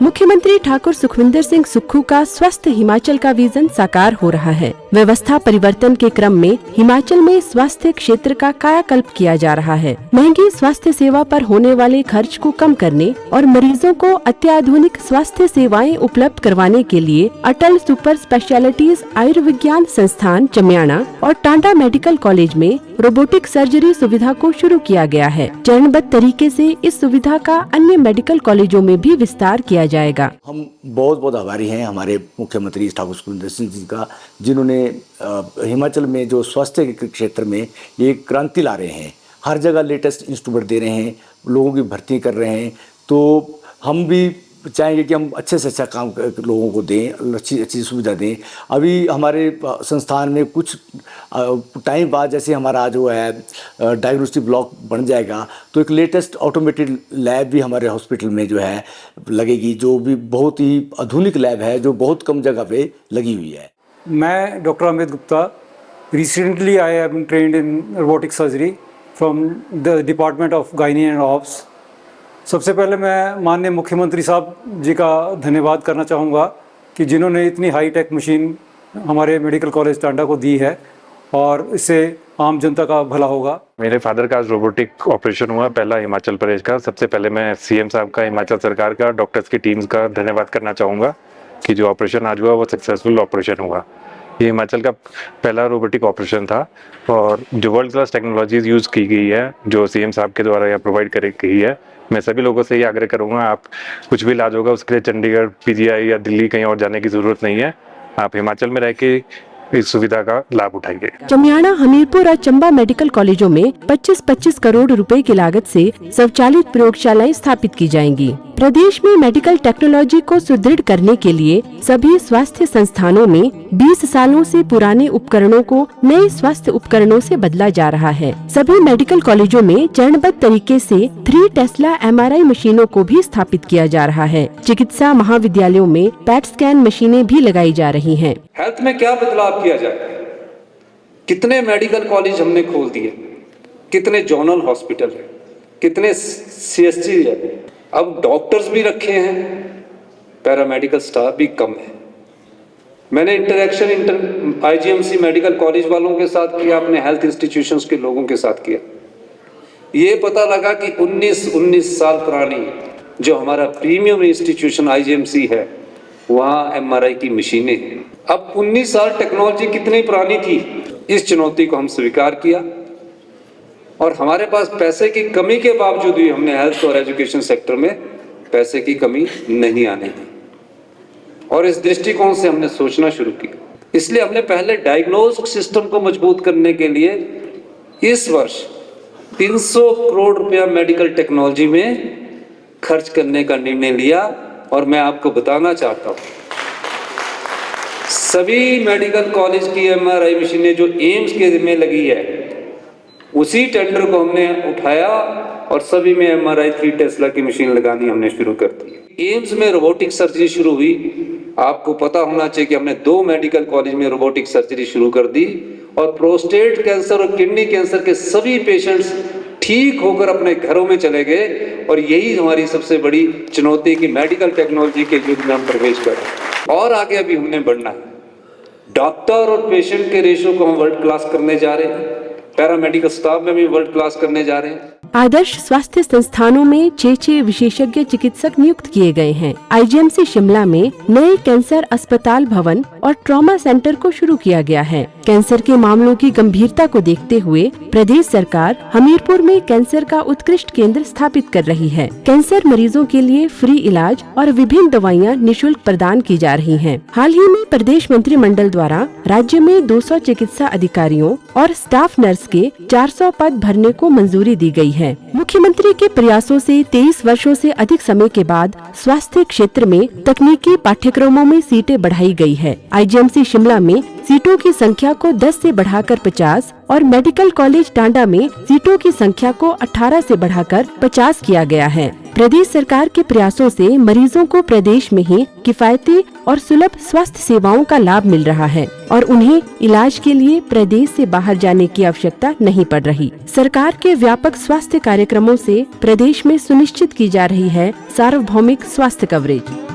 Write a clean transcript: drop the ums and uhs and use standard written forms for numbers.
मुख्यमंत्री ठाकुर सुखविंदर सिंह सुक्खू का स्वस्थ हिमाचल का विजन साकार हो रहा है। व्यवस्था परिवर्तन के क्रम में हिमाचल में स्वास्थ्य क्षेत्र का कायाकल्प किया जा रहा है। महंगी स्वास्थ्य सेवा पर होने वाले खर्च को कम करने और मरीजों को अत्याधुनिक स्वास्थ्य सेवाएं उपलब्ध करवाने के लिए अटल सुपर स्पेशलिटीज आयुर्विज्ञान संस्थान चमियाना और टांडा मेडिकल कॉलेज में रोबोटिक सर्जरी सुविधा को शुरू किया गया है। चरणबद्ध तरीके से इस सुविधा का अन्य मेडिकल कॉलेजों में भी विस्तार किया जाएगा। हम बहुत बहुत आभारी हैं हमारे मुख्यमंत्री ठाकुर सुखविंदर सिंह जी का, जिन्होंने हिमाचल में जो स्वास्थ्य के क्षेत्र में एक क्रांति ला रहे हैं। हर जगह लेटेस्ट इंस्ट्रूमेंट दे रहे हैं, लोगों की भर्ती कर रहे हैं। तो हम भी चाहेंगे कि हम अच्छे से अच्छा काम लोगों को दें, अच्छी सुविधा दें। अभी हमारे संस्थान में कुछ टाइम बाद जैसे हमारा जो है डायग्नोस्टिक ब्लॉक बन जाएगा, तो एक लेटेस्ट ऑटोमेटेड लैब भी हमारे हॉस्पिटल में जो है लगेगी, जो भी बहुत ही आधुनिक लैब है, जो बहुत कम जगह पे लगी हुई है। मैं doctor Amit Gupta, recently I am trained in robotic surgery from the department of gynae and obs. सबसे पहले मैं माननीय मुख्यमंत्री साहब जी का धन्यवाद करना चाहूँगा कि जिन्होंने इतनी हाई टेक मशीन हमारे मेडिकल कॉलेज टांडा को दी है और इससे आम जनता का भला होगा। मेरे फादर का आज रोबोटिक ऑपरेशन हुआ, पहला हिमाचल प्रदेश का। सबसे पहले मैं सीएम साहब का, हिमाचल सरकार का, डॉक्टर्स की टीम्स का धन्यवाद करना चाहूँगा कि जो ऑपरेशन आज हुआ वो सक्सेसफुल ऑपरेशन हुआ। ये हिमाचल का पहला रोबोटिक ऑपरेशन था और जो वर्ल्ड क्लास टेक्नोलॉजीज यूज़ की गई है, जो सीएम साहब के द्वारा या प्रोवाइड करी गई है। मैं सभी लोगों से ये आग्रह करूँगा, आप कुछ भी इलाज होगा उसके लिए चंडीगढ़, पीजीआई या दिल्ली कहीं और जाने की ज़रूरत नहीं है। आप हिमाचल में रह के इस सुविधा का लाभ उठाएंगे। चमियाना, हमीरपुर और चंबा मेडिकल कॉलेजों में 25-25 करोड़ रुपए की लागत से स्वचालित प्रयोगशालाएं स्थापित की जाएंगी। प्रदेश में मेडिकल टेक्नोलॉजी को सुदृढ़ करने के लिए सभी स्वास्थ्य संस्थानों में 20 सालों से पुराने उपकरणों को नए स्वास्थ्य उपकरणों से बदला जा रहा है। सभी मेडिकल कॉलेजों में चरणबद्ध तरीके से 3 टेस्ला MRI मशीनों को भी स्थापित किया जा रहा है। चिकित्सा महाविद्यालयों में पैट स्कैन मशीनें भी लगाई जा रही हैं। हेल्थ में क्या बदलाव किया जाए? कितने मेडिकल कॉलेज हमने खोल दिए, कितने जोनल हॉस्पिटल है, कितने CSC है। अब डॉक्टर्स भी रखे हैं, पैरामेडिकल स्टाफ भी कम है। मैंने इंटरेक्शन IGMC मेडिकल कॉलेज वालों के साथ किया, अपने हेल्थ इंस्टीट्यूशंस के लोगों के साथ किया। ये पता लगा कि 19 साल पुरानी जो हमारा प्रीमियम इंस्टीट्यूशन IGMC है, वहाँ MRI की मशीनें हैं। अब 19 साल टेक्नोलॉजी कितनी पुरानी थी, इस चुनौती को हम स्वीकार किया और हमारे पास पैसे की कमी के बावजूद भी हमने हेल्थ और एजुकेशन सेक्टर में पैसे की कमी नहीं आने दी और इस दृष्टिकोण से हमने सोचना शुरू किया। इसलिए हमने पहले डायग्नोस्टिक सिस्टम को मजबूत करने के लिए इस वर्ष 300 करोड़ रुपया मेडिकल टेक्नोलॉजी में खर्च करने का निर्णय लिया और मैं आपको बताना चाहता हूँ, सभी मेडिकल कॉलेज की MRI मशीनें जो एम्स के जिम्मे लगी है, उसी टेंडर को हमने उठाया और सभी में MRI 3 टेस्ला की मशीन लगानी हमने शुरू कर दी। एम्स में रोबोटिक सर्जरी शुरू हुई। आपको पता होना चाहिए कि हमने 2 मेडिकल कॉलेज में रोबोटिक सर्जरी शुरू कर दी और प्रोस्टेट कैंसर और किडनी कैंसर के सभी पेशेंट्स ठीक होकर अपने घरों में चले गए और यही हमारी सबसे बड़ी चुनौती की मेडिकल टेक्नोलॉजी के युग में हम प्रवेश कर रहे हैं। और आगे अभी हमने बढ़ना है। डॉक्टर और पेशेंट के रेशो को हम वर्ल्ड क्लास करने जा रहे हैं, पैरामेडिकल स्टाफ में भी वर्ल्ड क्लास करने जा रहे हैं। आदर्श स्वास्थ्य संस्थानों में 6 विशेषज्ञ चिकित्सक नियुक्त किए गए हैं। IGMC शिमला में नए कैंसर अस्पताल भवन और ट्रॉमा सेंटर को शुरू किया गया है। कैंसर के मामलों की गंभीरता को देखते हुए प्रदेश सरकार हमीरपुर में कैंसर का उत्कृष्ट केंद्र स्थापित कर रही है। कैंसर मरीजों के लिए फ्री इलाज और विभिन्न दवाइयाँ निःशुल्क प्रदान की जा रही हैं। हाल ही में प्रदेश मंत्रिमंडल द्वारा राज्य में 200 चिकित्सा अधिकारियों और स्टाफ नर्स के 400 पद भरने को मंजूरी दी गई है। मुख्यमंत्री के प्रयासों से 23 वर्षों से अधिक समय के बाद स्वास्थ्य क्षेत्र में तकनीकी पाठ्यक्रमों में सीटें बढ़ाई गई है। IGMC शिमला में सीटों की संख्या को 10 से बढ़ाकर 50 और मेडिकल कॉलेज टांडा में सीटों की संख्या को 18 से बढ़ाकर 50 किया गया है। प्रदेश सरकार के प्रयासों से मरीजों को प्रदेश में ही किफायती और सुलभ स्वास्थ्य सेवाओं का लाभ मिल रहा है और उन्हें इलाज के लिए प्रदेश से बाहर जाने की आवश्यकता नहीं पड़ रही। सरकार के व्यापक स्वास्थ्य कार्यक्रमों से प्रदेश में सुनिश्चित की जा रही है सार्वभौमिक स्वास्थ्य कवरेज।